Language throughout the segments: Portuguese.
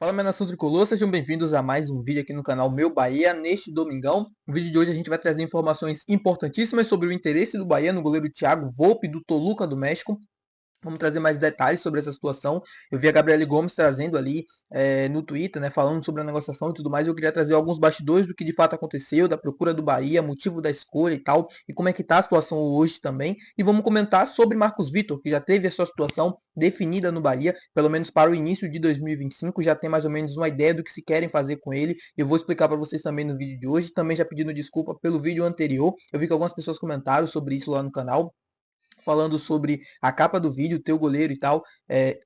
Fala, minha nação tricolor, sejam bem-vindos a mais um vídeo aqui no canal Meu Bahia, neste domingão. No vídeo de hoje a gente vai trazer informações importantíssimas sobre o interesse do Bahia no goleiro Thiago Volpi, do Toluca do México. Vamos trazer mais detalhes sobre essa situação. Eu vi a Gabriele Gomes trazendo ali no Twitter, né, falando sobre a negociação e tudo mais. Eu queria trazer alguns bastidores do que de fato aconteceu, da procura do Bahia, motivo da escolha e tal, e como é que está a situação hoje também. E vamos comentar sobre Marcos Vitor, que já teve a sua situação definida no Bahia, pelo menos para o início de 2025. Já tem mais ou menos uma ideia do que se querem fazer com ele. Eu vou explicar para vocês também no vídeo de hoje. Também já pedindo desculpa pelo vídeo anterior. Eu vi que algumas pessoas comentaram sobre isso lá no canal, falando sobre a capa do vídeo, teu goleiro e tal.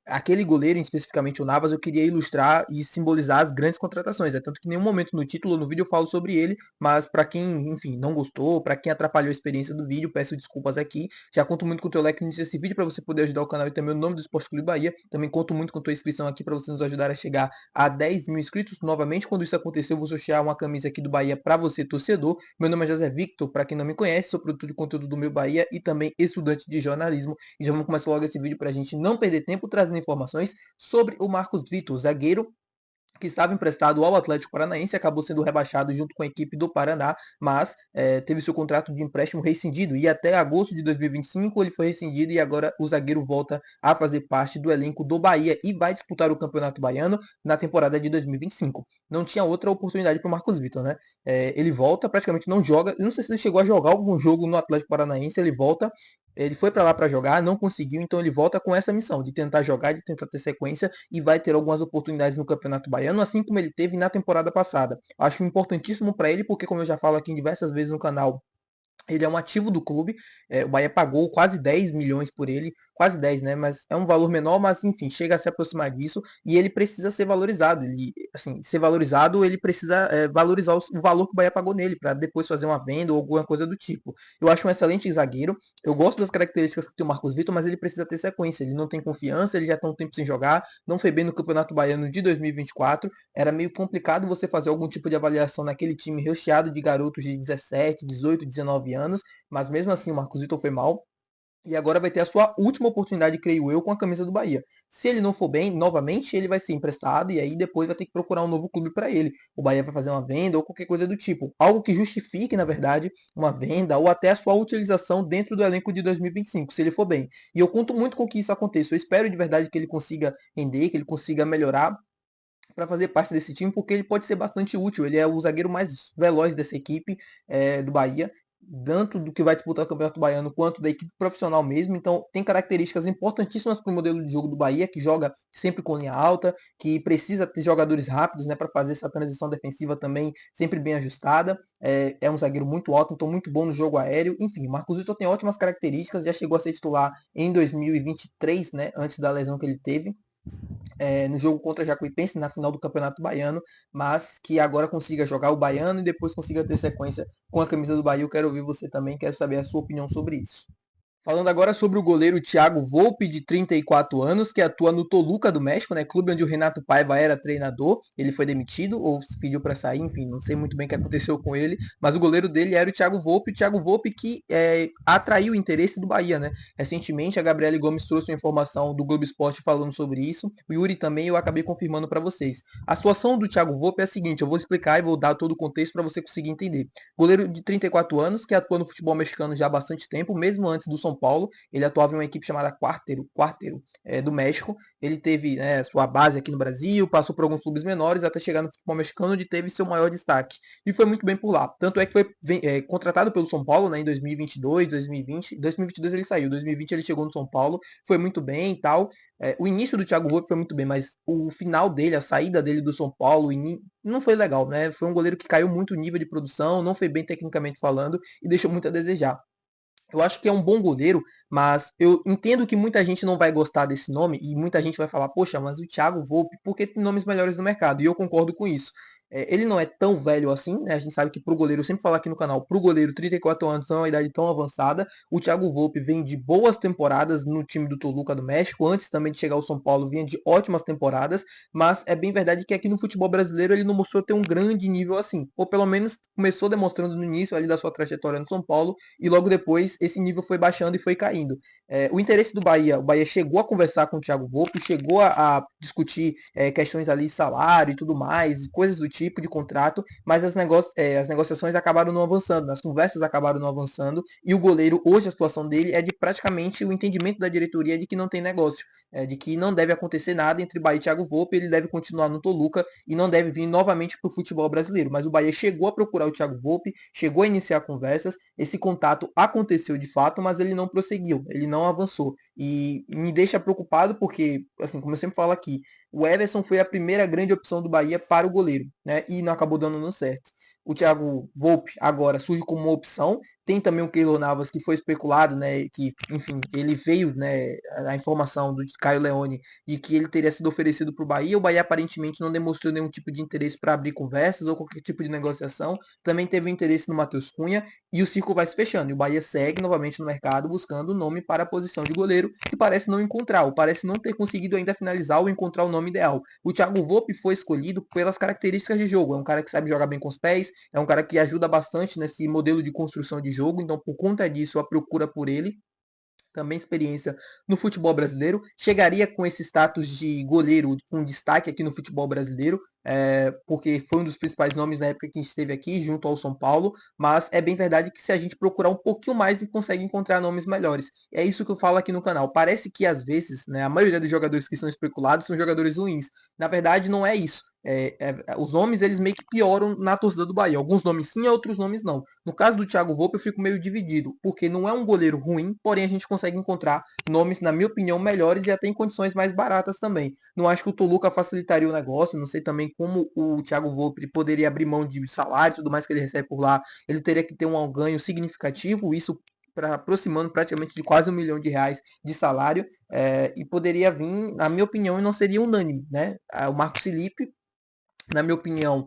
Aquele goleiro, especificamente o Navas, eu queria ilustrar e simbolizar as grandes contratações. Tanto que em nenhum momento no título, no vídeo, eu falo sobre ele, mas para quem, enfim, não gostou, para quem atrapalhou a experiência do vídeo, peço desculpas aqui. Já conto muito com o teu like no início desse vídeo para você poder ajudar o canal e também o nome do Esporte Clube Bahia. Também conto muito com a tua inscrição aqui para você nos ajudar a chegar a 10 mil inscritos. Novamente, quando isso acontecer, eu vou sortear uma camisa aqui do Bahia para você, torcedor. Meu nome é José Victor, para quem não me conhece, sou produtor de conteúdo do Meu Bahia e também estudante de jornalismo. E já vamos começar logo esse vídeo para a gente não perder tempo trazendo informações sobre o Marcos Vitor, zagueiro que estava emprestado ao Atlético Paranaense, acabou sendo rebaixado junto com a equipe do Paraná, mas teve seu contrato de empréstimo rescindido e até agosto de 2025 ele foi rescindido e agora o zagueiro volta a fazer parte do elenco do Bahia e vai disputar o Campeonato Baiano na temporada de 2025. Não tinha outra oportunidade para o Marcos Vitor, né? Ele volta, praticamente não joga, eu não sei se ele chegou a jogar algum jogo no Atlético Paranaense, ele volta. Ele foi para lá para jogar, não conseguiu, então ele volta com essa missão de tentar jogar, de tentar ter sequência e vai ter algumas oportunidades no Campeonato Baiano, assim como ele teve na temporada passada. Acho importantíssimo para ele, porque como eu já falo aqui diversas vezes no canal, ele é um ativo do clube. O Bahia pagou quase 10 milhões por ele, quase 10, né? Mas é um valor menor, mas enfim, chega a se aproximar disso e ele precisa ser valorizado. Ele, assim, ser valorizado, ele precisa valorizar o valor que o Bahia pagou nele para depois fazer uma venda ou alguma coisa do tipo. Eu acho um excelente zagueiro. Eu gosto das características que tem o Marcos Vitor, mas ele precisa ter sequência. Ele não tem confiança, ele já está um tempo sem jogar, não foi bem no Campeonato Baiano de 2024. Era meio complicado você fazer algum tipo de avaliação naquele time recheado de garotos de 17, 18, 19 anos, mas mesmo assim o Marcos Vitor foi mal. E agora vai ter a sua última oportunidade, creio eu, com a camisa do Bahia. Se ele não for bem, novamente ele vai ser emprestado e aí depois vai ter que procurar um novo clube para ele. O Bahia vai fazer uma venda ou qualquer coisa do tipo. Algo que justifique, na verdade, uma venda ou até a sua utilização dentro do elenco de 2025, se ele for bem. E eu conto muito com que isso aconteça. Eu espero de verdade que ele consiga render, que ele consiga melhorar para fazer parte desse time, porque ele pode ser bastante útil. Ele é o zagueiro mais veloz dessa equipe do Bahia, tanto do que vai disputar o Campeonato Baiano quanto da equipe profissional mesmo. Então, tem características importantíssimas para o modelo de jogo do Bahia, que joga sempre com linha alta, que precisa ter jogadores rápidos, né, para fazer essa transição defensiva também sempre bem ajustada. É um zagueiro muito alto, então muito bom no jogo aéreo. Enfim, Marcos Vitor tem ótimas características, já chegou a ser titular em 2023, né, antes da lesão que ele teve no jogo contra a Jacuipense, na final do Campeonato Baiano, mas que agora consiga jogar o Baiano e depois consiga ter sequência com a camisa do Bahia. Eu quero ouvir você também, quero saber a sua opinião sobre isso. Falando agora sobre o goleiro Thiago Volpi, de 34 anos, que atua no Toluca do México, né, clube onde o Renato Paiva era treinador. Ele foi demitido ou se pediu para sair, enfim, não sei muito bem o que aconteceu com ele, mas o goleiro dele era o Thiago Volpi, que atraiu o interesse do Bahia, né? Recentemente a Gabriele Gomes trouxe uma informação do Globo Esporte falando sobre isso, o Yuri também, eu acabei confirmando para vocês. A situação do Thiago Volpi é a seguinte, eu vou explicar e vou dar todo o contexto para você conseguir entender. Goleiro de 34 anos, que atua no futebol mexicano já há bastante tempo, mesmo antes do São Paulo. Ele atuava em uma equipe chamada Quarteiro do México. Ele teve sua base aqui no Brasil, passou por alguns clubes menores, até chegar no futebol mexicano, onde teve seu maior destaque. E foi muito bem por lá. Tanto é que foi contratado pelo São Paulo, né, em 2022, 2020. 2022 ele saiu, 2020 ele chegou no São Paulo, foi muito bem e tal. O início do Thiago Volpi foi muito bem, mas o final dele, a saída dele do São Paulo, não foi legal, né? Foi um goleiro que caiu muito o nível de produção, não foi bem tecnicamente falando e deixou muito a desejar. Eu acho que é um bom goleiro, mas eu entendo que muita gente não vai gostar desse nome e muita gente vai falar, poxa, mas o Thiago Volpi, porque tem nomes melhores no mercado? E eu concordo com isso. Ele não é tão velho assim, né? A gente sabe que pro goleiro, eu sempre falo aqui no canal, pro goleiro 34 anos não é uma idade tão avançada. O Thiago Volpe vem de boas temporadas no time do Toluca do México, antes também de chegar ao São Paulo, vinha de ótimas temporadas, mas é bem verdade que aqui no futebol brasileiro ele não mostrou ter um grande nível assim, ou pelo menos começou demonstrando no início ali da sua trajetória no São Paulo, e logo depois esse nível foi baixando e foi caindo. O interesse do Bahia, o Bahia chegou a conversar com o Thiago Volpe, chegou a discutir questões ali, salário e tudo mais, coisas do tipo de contrato, mas as negociações acabaram não avançando, as conversas acabaram não avançando, e o goleiro, hoje a situação dele é de praticamente o entendimento da diretoria de que não tem negócio, de que não deve acontecer nada entre Bahia e Thiago Volpe, ele deve continuar no Toluca e não deve vir novamente para o futebol brasileiro. Mas o Bahia chegou a procurar o Thiago Volpe, chegou a iniciar conversas, esse contato aconteceu de fato, mas ele não prosseguiu, ele não avançou. E me deixa preocupado porque, assim, como eu sempre falo aqui, o Everson foi a primeira grande opção do Bahia para o goleiro, né? E não acabou dando certo. O Thiago Volpe agora surge como uma opção. Tem também o Keylor Navas que foi especulado, né? Que, enfim, ele veio, né? A informação do Caio Leone de que ele teria sido oferecido para o Bahia. O Bahia aparentemente não demonstrou nenhum tipo de interesse para abrir conversas ou qualquer tipo de negociação. Também teve interesse no Matheus Cunha e o círculo vai se fechando. E o Bahia segue novamente no mercado buscando o nome para a posição de goleiro que parece não encontrar, ou parece não ter conseguido ainda finalizar ou encontrar o nome ideal. O Thiago Volpe foi escolhido pelas características de jogo. É um cara que sabe jogar bem com os pés, é um cara que ajuda bastante nesse modelo de construção de jogo, então por conta disso a procura por ele, também experiência no futebol brasileiro, chegaria com esse status de goleiro com destaque aqui no futebol brasileiro, porque foi um dos principais nomes na época que a gente esteve aqui, junto ao São Paulo, mas é bem verdade que se a gente procurar um pouquinho mais, consegue encontrar nomes melhores. É isso que eu falo aqui no canal. Parece que às vezes, né, a maioria dos jogadores que são especulados são jogadores ruins. Na verdade, não é isso. Os nomes eles meio que pioram na torcida do Bahia. Alguns nomes sim, outros nomes não. No caso do Thiago Volpe, eu fico meio dividido, porque não é um goleiro ruim, porém a gente consegue encontrar nomes, na minha opinião, melhores e até em condições mais baratas também. Não acho que o Toluca facilitaria o negócio, não sei também como o Thiago Volpe poderia abrir mão de salário e tudo mais que ele recebe por lá. Ele teria que ter um ganho significativo, isso aproximando praticamente de quase R$ 1 milhão de salário, e poderia vir, na minha opinião, e não seria unânime, né? O Marcos Felipe, na minha opinião,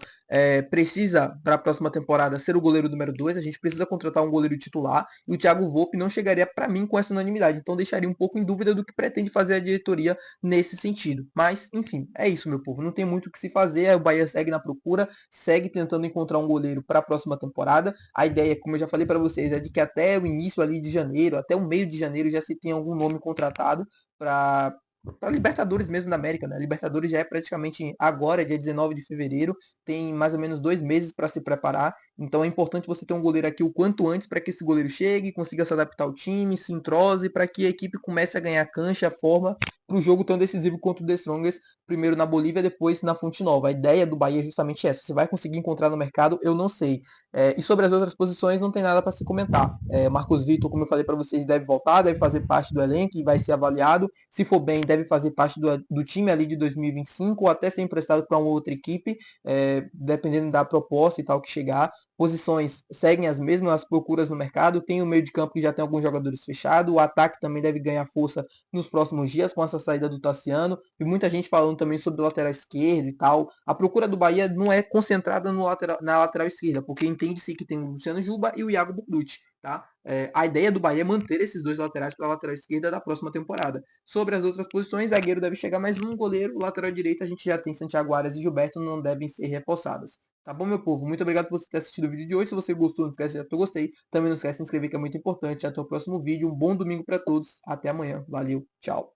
precisa para a próxima temporada ser o goleiro número 2. A gente precisa contratar um goleiro titular e o Thiago Volpe não chegaria para mim com essa unanimidade. Então deixaria um pouco em dúvida do que pretende fazer a diretoria nesse sentido. Mas, enfim, é isso, meu povo. Não tem muito o que se fazer. O Bahia segue na procura, segue tentando encontrar um goleiro para a próxima temporada. A ideia, como eu já falei para vocês, é de que até o início ali de janeiro, até o meio de janeiro, já se tem algum nome contratado para Libertadores mesmo da América, né? Libertadores já é praticamente agora, dia 19 de fevereiro, tem mais ou menos 2 meses para se preparar, então é importante você ter um goleiro aqui o quanto antes para que esse goleiro chegue, consiga se adaptar ao time, se entrose, para que a equipe comece a ganhar cancha, forma para o jogo tão decisivo contra o The Strongest, primeiro na Bolívia, depois na Fonte Nova. A ideia do Bahia é justamente essa. Você vai conseguir encontrar no mercado? Eu não sei. E sobre as outras posições não tem nada para se comentar. Marcos Vitor, como eu falei para vocês, deve voltar, deve fazer parte do elenco e vai ser avaliado. Se for bem, deve fazer parte do time ali de 2025 ou até ser emprestado para uma outra equipe, dependendo da proposta e tal que chegar. Posições seguem as mesmas, as procuras no mercado. Tem o meio de campo que já tem alguns jogadores fechados. O ataque também deve ganhar força nos próximos dias com essa saída do Tassiano. E muita gente falando também sobre o lateral esquerdo e tal. A procura do Bahia não é concentrada na lateral esquerda, porque entende-se que tem o Luciano Juba e o Iago Bonucci. Tá? A ideia do Bahia é manter esses dois laterais para a lateral esquerda da próxima temporada. Sobre as outras posições, zagueiro deve chegar mais um, goleiro, lateral direito a gente já tem Santiago Arias e Gilberto, não devem ser reforçadas. Tá bom, meu povo? Muito obrigado por você ter assistido o vídeo de hoje. Se você gostou, não esquece de dar o gostei. Também não esquece de se inscrever, que é muito importante. Até o próximo vídeo. Um bom domingo para todos. Até amanhã. Valeu. Tchau.